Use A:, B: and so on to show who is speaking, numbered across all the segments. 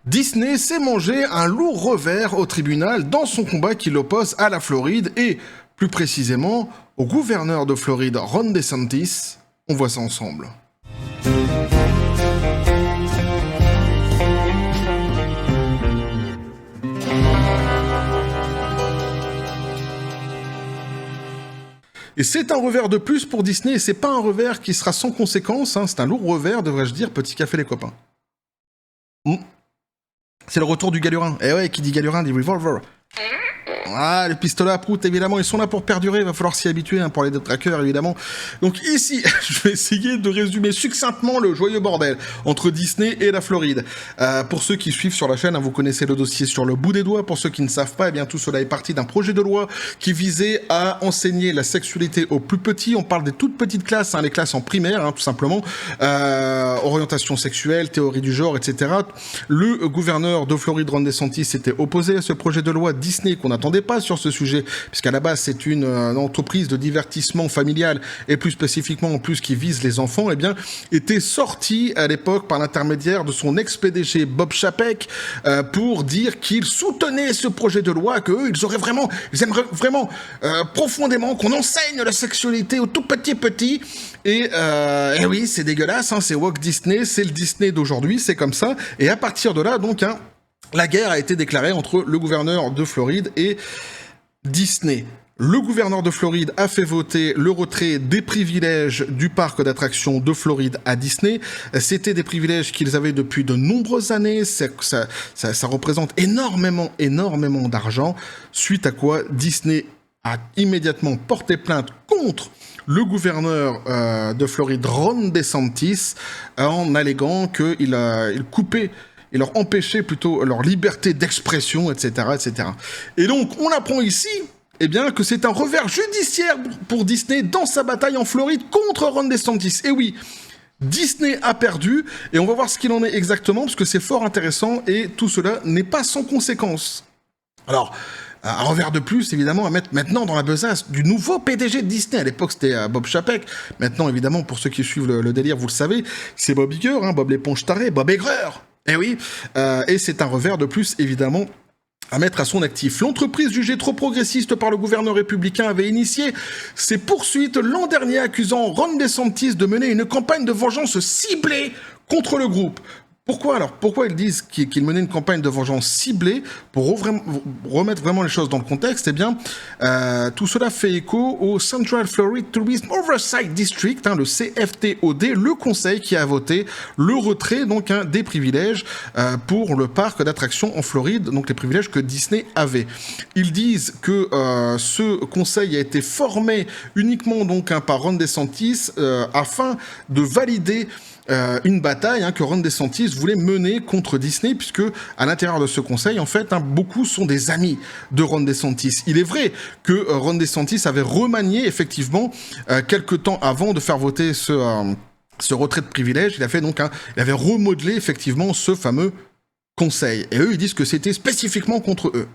A: Disney s'est mangé un lourd revers au tribunal dans son combat qui l'oppose à la Floride et, plus précisément, au gouverneur de Floride, Ron DeSantis. On voit ça ensemble. Et c'est un revers de plus pour Disney, et c'est pas un revers qui sera sans conséquence, hein, c'est un lourd revers, devrais-je dire, petit café les copains. C'est le retour du Galurin. Et ouais, qui dit Galurin dit Revolver. Ah, les pistolets à prout, évidemment, ils sont là pour perdurer, il va falloir s'y habituer, hein, pour les trackers, évidemment. Donc ici, je vais essayer de résumer succinctement le joyeux bordel entre Disney et la Floride. Pour ceux qui suivent sur la chaîne, hein, vous connaissez le dossier sur le bout des doigts. Pour ceux qui ne savent pas, eh bien tout cela est parti d'un projet de loi qui visait à enseigner la sexualité aux plus petits. On parle des toutes petites classes, hein, les classes en primaire, hein, tout simplement. Orientation sexuelle, théorie du genre, etc. Le gouverneur de Floride, Ron DeSantis, s'était opposé à ce projet de loi. Disney, qu'on attendait pas sur ce sujet, puisqu'à la base c'est une entreprise de divertissement familial et plus spécifiquement en plus qui vise les enfants, eh bien était sorti à l'époque par l'intermédiaire de son ex-PDG Bob Chapek pour dire qu'il soutenait ce projet de loi, qu'eux ils aimeraient vraiment profondément qu'on enseigne la sexualité aux tout petits et oui, c'est dégueulasse, hein, c'est Walt Disney, c'est le Disney d'aujourd'hui, c'est comme ça, et à partir de là donc la guerre a été déclarée entre le gouverneur de Floride et Disney. Le gouverneur de Floride a fait voter le retrait des privilèges du parc d'attractions de Floride à Disney. C'était des privilèges qu'ils avaient depuis de nombreuses années. Ça représente énormément d'argent. Suite à quoi Disney a immédiatement porté plainte contre le gouverneur de Floride, Ron DeSantis, en alléguant qu'il coupait et leur empêcher plutôt leur liberté d'expression, etc., etc. Et donc, on apprend ici, eh bien, que c'est un revers judiciaire pour Disney dans sa bataille en Floride contre Ron DeSantis. Et oui, Disney a perdu, et on va voir ce qu'il en est exactement, parce que c'est fort intéressant, et tout cela n'est pas sans conséquence. Alors, un revers de plus, évidemment, à mettre maintenant dans la besace du nouveau PDG de Disney. À l'époque, c'était Bob Chapek. Maintenant, évidemment, pour ceux qui suivent le délire, vous le savez, c'est Bob Iger, hein, Bob l'éponge taré, Bob Aigreur. Eh oui, et c'est un revers de plus, évidemment, à mettre à son actif. L'entreprise jugée trop progressiste par le gouverneur républicain avait initié ses poursuites l'an dernier, accusant Ron DeSantis de mener une campagne de vengeance ciblée contre le groupe. Pourquoi ils disent qu'ils menaient une campagne de vengeance ciblée pour remettre vraiment les choses dans le contexte? Eh bien, tout cela fait écho au Central Florida Tourism Oversight District, hein, le CFTOD, le conseil qui a voté le retrait donc des privilèges pour le parc d'attractions en Floride, donc les privilèges que Disney avait. Ils disent que ce conseil a été formé uniquement donc par Ron DeSantis afin de valider une bataille que Ron DeSantis voulait mener contre Disney, puisque à l'intérieur de ce conseil, en fait, beaucoup sont des amis de Ron DeSantis. Il est vrai que Ron DeSantis avait remanié, effectivement, quelques temps avant de faire voter ce retrait de privilèges, il avait remodelé, effectivement, ce fameux conseil. Et eux, ils disent que c'était spécifiquement contre eux.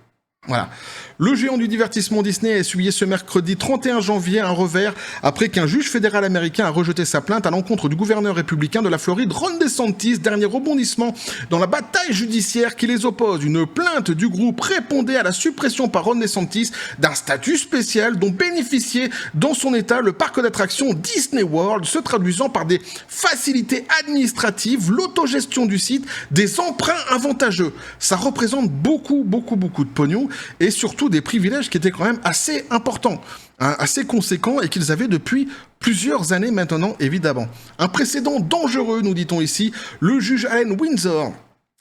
A: Voilà. Le géant du divertissement Disney a essuyé ce mercredi 31 janvier un revers après qu'un juge fédéral américain a rejeté sa plainte à l'encontre du gouverneur républicain de la Floride, Ron DeSantis. Dernier rebondissement dans la bataille judiciaire qui les oppose. Une plainte du groupe répondait à la suppression par Ron DeSantis d'un statut spécial dont bénéficiait dans son état le parc d'attractions Disney World, se traduisant par des facilités administratives, l'autogestion du site, des emprunts avantageux. Ça représente beaucoup de pognon et surtout des privilèges qui étaient quand même assez importants, assez conséquents et qu'ils avaient depuis plusieurs années maintenant, évidemment. Un précédent dangereux, nous dit-on ici. Le juge Allen Windsor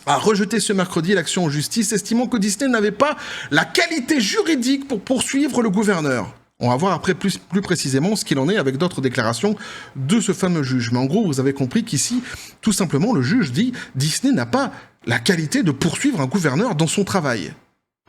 A: a rejeté ce mercredi l'action en justice, estimant que Disney n'avait pas la qualité juridique pour poursuivre le gouverneur. On va voir après plus précisément ce qu'il en est avec d'autres déclarations de ce fameux juge. Mais en gros, vous avez compris qu'ici, tout simplement, le juge dit Disney n'a pas la qualité de poursuivre un gouverneur dans son travail.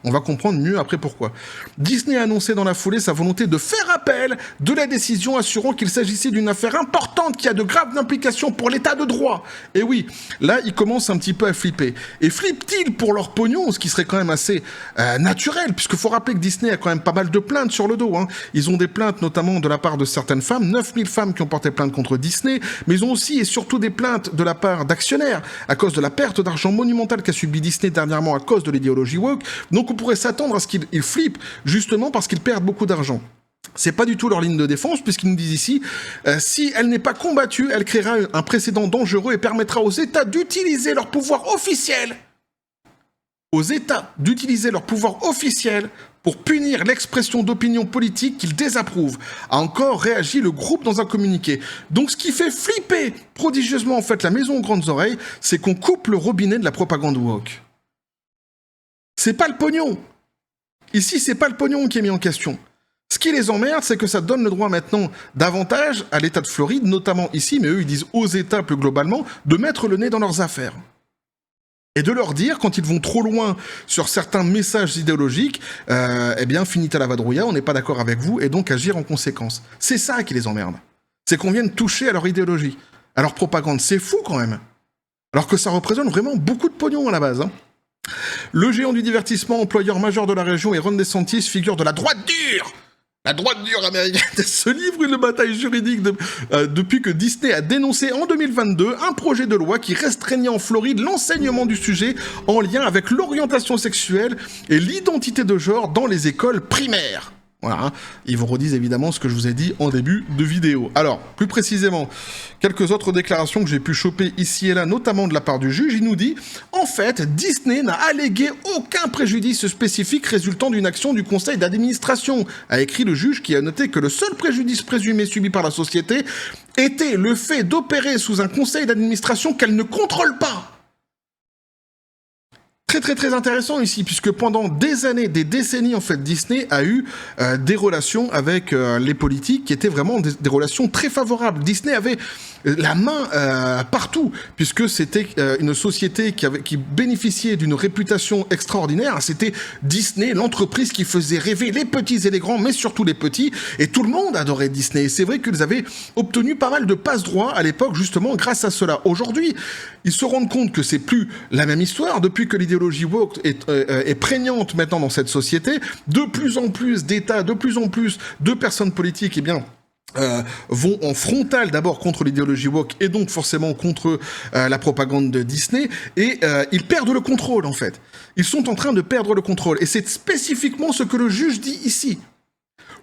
A: On va comprendre mieux après pourquoi. Disney a annoncé dans la foulée sa volonté de faire appel de la décision, assurant qu'il s'agissait d'une affaire importante qui a de graves implications pour l'état de droit. Et oui, là, ils commencent un petit peu à flipper. Et flippent-ils pour leur pognon, ce qui serait quand même assez naturel, puisqu'il faut rappeler que Disney a quand même pas mal de plaintes sur le dos. Hein. Ils ont des plaintes notamment de la part de certaines femmes, 9000 femmes qui ont porté plainte contre Disney, mais ils ont aussi et surtout des plaintes de la part d'actionnaires, à cause de la perte d'argent monumentale qu'a subi Disney dernièrement à cause de l'idéologie woke. Donc on pourrait s'attendre à ce qu'ils flippent, justement parce qu'ils perdent beaucoup d'argent. C'est pas du tout leur ligne de défense, puisqu'ils nous disent ici, si elle n'est pas combattue, elle créera un précédent dangereux et permettra aux États d'utiliser leur pouvoir officiel. Pour punir l'expression d'opinion politique qu'ils désapprouvent, a encore réagi le groupe dans un communiqué. Donc ce qui fait flipper prodigieusement en fait la maison aux grandes oreilles, c'est qu'on coupe le robinet de la propagande woke. C'est pas le pognon. Ici, c'est pas le pognon qui est mis en question. Ce qui les emmerde, c'est que ça donne le droit maintenant davantage à l'État de Floride, notamment ici, mais eux ils disent aux États plus globalement, de mettre le nez dans leurs affaires. Et de leur dire, quand ils vont trop loin sur certains messages idéologiques, eh bien, finita la vadrouilla, on n'est pas d'accord avec vous, et donc agir en conséquence. C'est ça qui les emmerde. C'est qu'on vienne toucher à leur idéologie, à leur propagande. C'est fou quand même. Alors que ça représente vraiment beaucoup de pognon à la base. Hein. Le géant du divertissement, employeur majeur de la région, et Ron DeSantis, figure de la droite dure. La droite dure américaine se livre une bataille juridique depuis que Disney a dénoncé en 2022 un projet de loi qui restreignait en Floride l'enseignement du sujet en lien avec l'orientation sexuelle et l'identité de genre dans les écoles primaires. Voilà, hein. Ils vous redisent évidemment ce que je vous ai dit en début de vidéo. Alors, plus précisément, quelques autres déclarations que j'ai pu choper ici et là, notamment de la part du juge. Il nous dit, en fait, Disney n'a allégué aucun préjudice spécifique résultant d'une action du conseil d'administration, a écrit le juge qui a noté que le seul préjudice présumé subi par la société était le fait d'opérer sous un conseil d'administration qu'elle ne contrôle pas. Très intéressant ici, puisque pendant des années, des décennies, en fait, Disney a eu des relations avec les politiques qui étaient vraiment des relations très favorables. Disney avait la main partout, puisque c'était une société qui bénéficiait d'une réputation extraordinaire. C'était Disney, l'entreprise qui faisait rêver les petits et les grands, mais surtout les petits, et tout le monde adorait Disney. Et c'est vrai qu'ils avaient obtenu pas mal de passe-droits à l'époque, justement, grâce à cela. Aujourd'hui, ils se rendent compte que c'est plus la même histoire, depuis que l'idéologie woke est prégnante maintenant dans cette société. De plus en plus d'États, de plus en plus de personnes politiques, eh bien, vont en frontal d'abord contre l'idéologie woke et donc forcément contre la propagande de Disney, et ils perdent le contrôle en fait. Ils sont en train de perdre le contrôle, et c'est spécifiquement ce que le juge dit ici.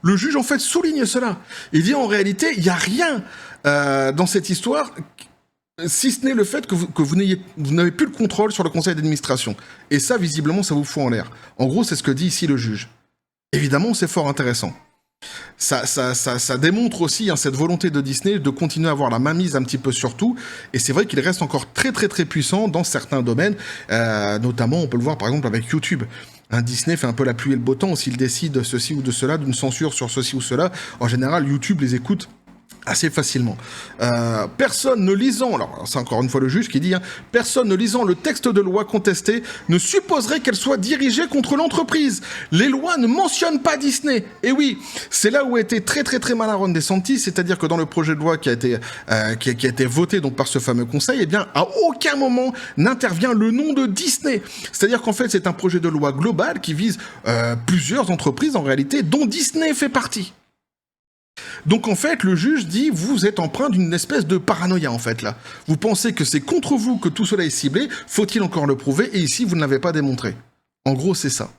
A: Le juge en fait souligne cela. Il dit en réalité, il n'y a rien dans cette histoire si ce n'est le fait que vous n'avez plus le contrôle sur le conseil d'administration. Et ça, visiblement, ça vous fout en l'air. En gros, c'est ce que dit ici le juge. Évidemment, c'est fort intéressant. Ça démontre aussi cette volonté de Disney de continuer à avoir la mainmise un petit peu sur tout, et c'est vrai qu'il reste encore très puissant dans certains domaines, notamment on peut le voir par exemple avec YouTube. Disney fait un peu la pluie et le beau temps s'il décide ceci ou de cela, d'une censure sur ceci ou cela. En général, YouTube les écoute assez facilement. Personne ne lisant, alors c'est encore une fois le juge qui dit, personne ne lisant le texte de loi contesté ne supposerait qu'elle soit dirigée contre l'entreprise. Les lois ne mentionnent pas Disney. Et oui, c'est là où a été très malin Ron DeSantis, c'est-à-dire que dans le projet de loi qui a été voté donc par ce fameux conseil, eh bien, à aucun moment n'intervient le nom de Disney. C'est-à-dire qu'en fait, c'est un projet de loi global qui vise plusieurs entreprises en réalité, dont Disney fait partie. Donc en fait, le juge dit, vous êtes empreint d'une espèce de paranoïa en fait là. Vous pensez que c'est contre vous que tout cela est ciblé, faut-il encore le prouver, et ici vous ne l'avez pas démontré. En gros, c'est ça.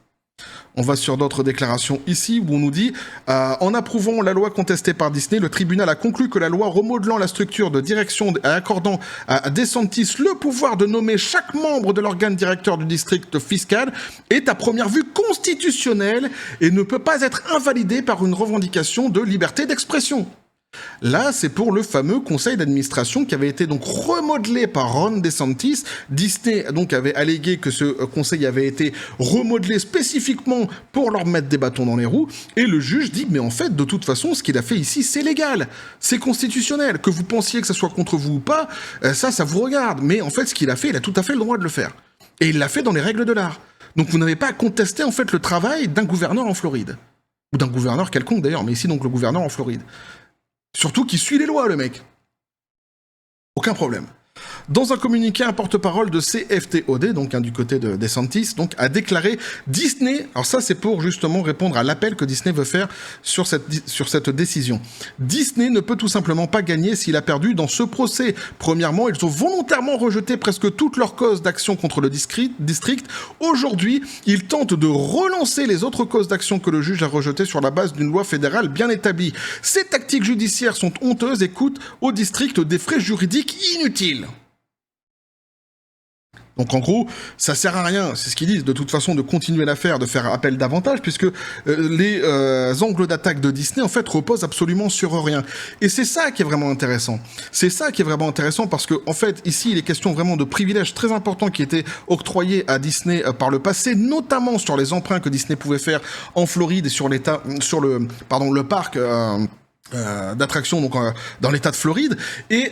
A: On va sur d'autres déclarations ici où on nous dit en approuvant la loi contestée par Disney, le tribunal a conclu que la loi remodelant la structure de direction et accordant à DeSantis le pouvoir de nommer chaque membre de l'organe directeur du district fiscal est à première vue constitutionnelle et ne peut pas être invalidée par une revendication de liberté d'expression. Là, c'est pour le fameux conseil d'administration qui avait été donc remodelé par Ron DeSantis. Disney donc avait allégué que ce conseil avait été remodelé spécifiquement pour leur mettre des bâtons dans les roues. Et le juge dit, mais en fait, de toute façon, ce qu'il a fait ici, c'est légal. C'est constitutionnel. Que vous pensiez que ça soit contre vous ou pas, ça vous regarde. Mais en fait, ce qu'il a fait, il a tout à fait le droit de le faire. Et il l'a fait dans les règles de l'art. Donc vous n'avez pas à contester en fait le travail d'un gouverneur en Floride. Ou d'un gouverneur quelconque d'ailleurs, mais ici donc le gouverneur en Floride. Surtout qui suit les lois, le mec. Aucun problème. Dans un communiqué, un porte-parole de CFTOD, donc du côté de DeSantis, donc, a déclaré Disney, alors ça c'est pour justement répondre à l'appel que Disney veut faire sur cette décision. Disney ne peut tout simplement pas gagner s'il a perdu dans ce procès. Premièrement, ils ont volontairement rejeté presque toutes leurs causes d'action contre le district. Aujourd'hui, ils tentent de relancer les autres causes d'action que le juge a rejetées sur la base d'une loi fédérale bien établie. Ces tactiques judiciaires sont honteuses et coûtent au district des frais juridiques inutiles. Donc en gros, ça sert à rien, c'est ce qu'ils disent, de toute façon de continuer l'affaire, de faire appel davantage, puisque les angles d'attaque de Disney en fait reposent absolument sur rien. Et c'est ça qui est vraiment intéressant. C'est ça qui est vraiment intéressant parce que en fait ici il est question vraiment de privilèges très importants qui étaient octroyés à Disney par le passé, notamment sur les emprunts que Disney pouvait faire en Floride et sur le parc. D'attraction donc dans l'état de Floride et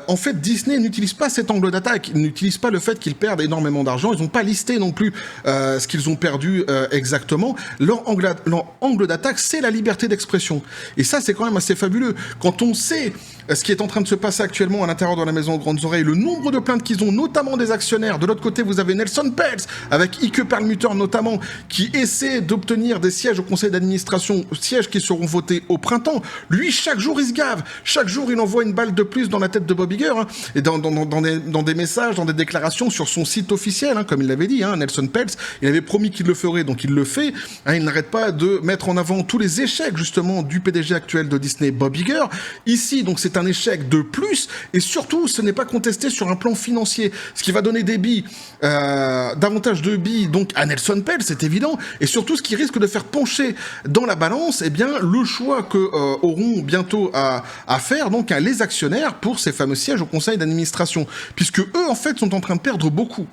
A: en fait Disney n'utilise pas cet angle d'attaque, ils n'utilisent pas le fait qu'ils perdent énormément d'argent, ils n'ont pas listé non plus ce qu'ils ont perdu exactement. Leur angle d'attaque c'est la liberté d'expression et ça c'est quand même assez fabuleux quand on sait ce qui est en train de se passer actuellement à l'intérieur de la maison aux grandes oreilles, le nombre de plaintes qu'ils ont, notamment des actionnaires. De l'autre côté, vous avez Nelson Peltz, avec Ike Perlmutter notamment, qui essaie d'obtenir des sièges au conseil d'administration, sièges qui seront votés au printemps. Lui, chaque jour, il se gave. Chaque jour, il envoie une balle de plus dans la tête de Bob Iger, et dans des messages, dans des déclarations sur son site officiel, comme il l'avait dit, Nelson Peltz. Il avait promis qu'il le ferait, donc il le fait. Il n'arrête pas de mettre en avant tous les échecs, justement, du PDG actuel de Disney, Bob Iger. Ici, donc, c'est un échec de plus, et surtout, ce n'est pas contesté sur un plan financier, ce qui va donner des billes, davantage de billes, donc, à Nelson Peltz, c'est évident, et surtout, ce qui risque de faire pencher dans la balance, eh bien, le choix que auront bientôt à faire, donc, les actionnaires pour ces fameux sièges au conseil d'administration, puisque eux, en fait, sont en train de perdre beaucoup.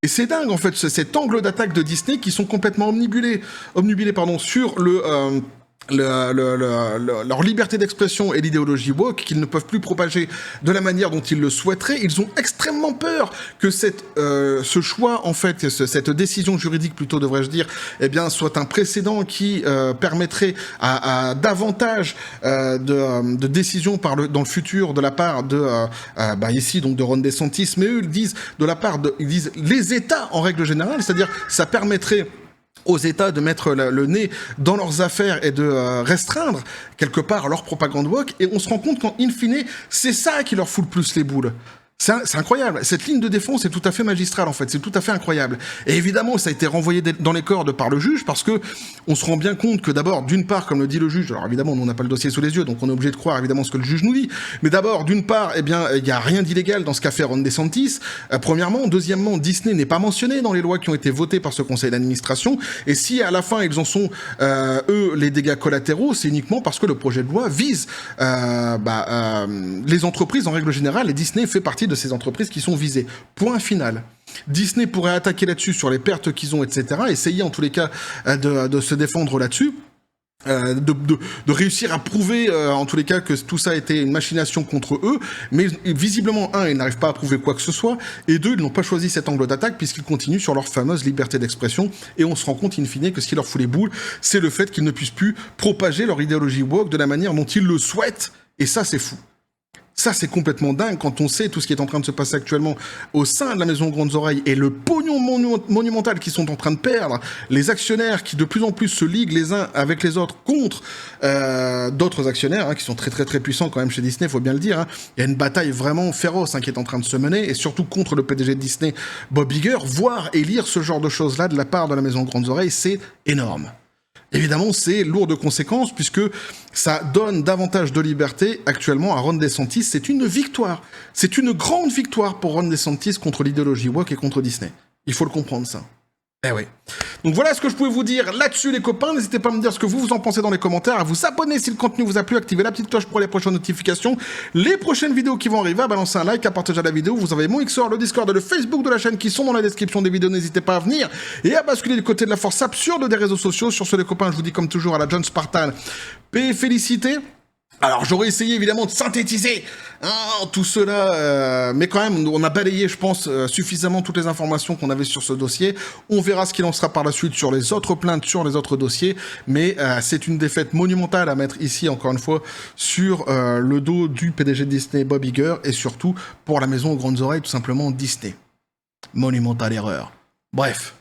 A: Et c'est dingue, en fait, cet angle d'attaque de Disney qui sont complètement omnibulés sur leur liberté d'expression et l'idéologie woke qu'ils ne peuvent plus propager de la manière dont ils le souhaiteraient. Ils ont extrêmement peur que ce choix, en fait, cette décision juridique, plutôt devrais-je dire, eh bien, soit un précédent qui permettrait à davantage de décisions dans le futur de la part de ici donc de Ron DeSantis, mais eux ils disent ils disent les États en règle générale, c'est-à-dire ça permettrait aux États de mettre le nez dans leurs affaires et de restreindre quelque part leur propagande woke, et on se rend compte qu'en in fine, c'est ça qui leur fout le plus les boules. C'est incroyable. Cette ligne de défense est tout à fait magistrale, en fait. C'est tout à fait incroyable. Et évidemment, ça a été renvoyé dans les cordes par le juge parce que on se rend bien compte que d'abord, d'une part, comme le dit le juge, alors évidemment, nous, on n'a pas le dossier sous les yeux, donc on est obligé de croire évidemment ce que le juge nous dit. Mais d'abord, d'une part, eh bien, il n'y a rien d'illégal dans ce qu'a fait Ron DeSantis. Premièrement. Deuxièmement, Disney n'est pas mentionné dans les lois qui ont été votées par ce conseil d'administration. Et si à la fin, ils en sont, eux, les dégâts collatéraux, c'est uniquement parce que le projet de loi vise les entreprises en règle générale, et Disney fait partie de ces entreprises qui sont visées. Point final. Disney pourrait attaquer là-dessus sur les pertes qu'ils ont, etc. Essayer en tous les cas de se défendre là-dessus. De réussir à prouver en tous les cas que tout ça a été une machination contre eux, mais visiblement, ils n'arrivent pas à prouver quoi que ce soit, et deux, ils n'ont pas choisi cet angle d'attaque puisqu'ils continuent sur leur fameuse liberté d'expression, et on se rend compte in fine que ce qui leur fout les boules, c'est le fait qu'ils ne puissent plus propager leur idéologie woke de la manière dont ils le souhaitent, et ça c'est fou. Ça, c'est complètement dingue quand on sait tout ce qui est en train de se passer actuellement au sein de la maison aux grandes oreilles et le pognon monumental qu'ils sont en train de perdre, les actionnaires qui de plus en plus se liguent les uns avec les autres contre d'autres actionnaires qui sont très très très puissants quand même chez Disney, faut bien le dire. Il y a une bataille vraiment féroce qui est en train de se mener, et surtout contre le PDG de Disney, Bob Iger. Voir et lire ce genre de choses-là de la part de la maison aux grandes oreilles, c'est énorme. Évidemment, c'est lourd de conséquences puisque ça donne davantage de liberté actuellement à Ron DeSantis. C'est une victoire. C'est une grande victoire pour Ron DeSantis contre l'idéologie woke et contre Disney. Il faut le comprendre, ça. Eh oui. Donc voilà ce que je pouvais vous dire là-dessus, les copains. N'hésitez pas à me dire ce que vous en pensez dans les commentaires, à vous abonner si le contenu vous a plu, activer la petite cloche pour les prochaines notifications, les prochaines vidéos qui vont arriver, à balancer un like, à partager la vidéo. Vous avez mon XOR, le Discord et le Facebook de la chaîne qui sont dans la description des vidéos. N'hésitez pas à venir et à basculer du côté de la force absurde des réseaux sociaux. Sur ce, les copains, je vous dis comme toujours à la John Spartan, paix et félicité. Alors j'aurais essayé évidemment de synthétiser tout cela, mais quand même on a balayé je pense suffisamment toutes les informations qu'on avait sur ce dossier. On verra ce qu'il en sera par la suite sur les autres plaintes, sur les autres dossiers, mais c'est une défaite monumentale à mettre ici encore une fois sur le dos du PDG de Disney Bob Iger et surtout pour la maison aux grandes oreilles tout simplement Disney. Monumentale erreur. Bref,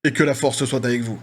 A: et que la force soit avec vous.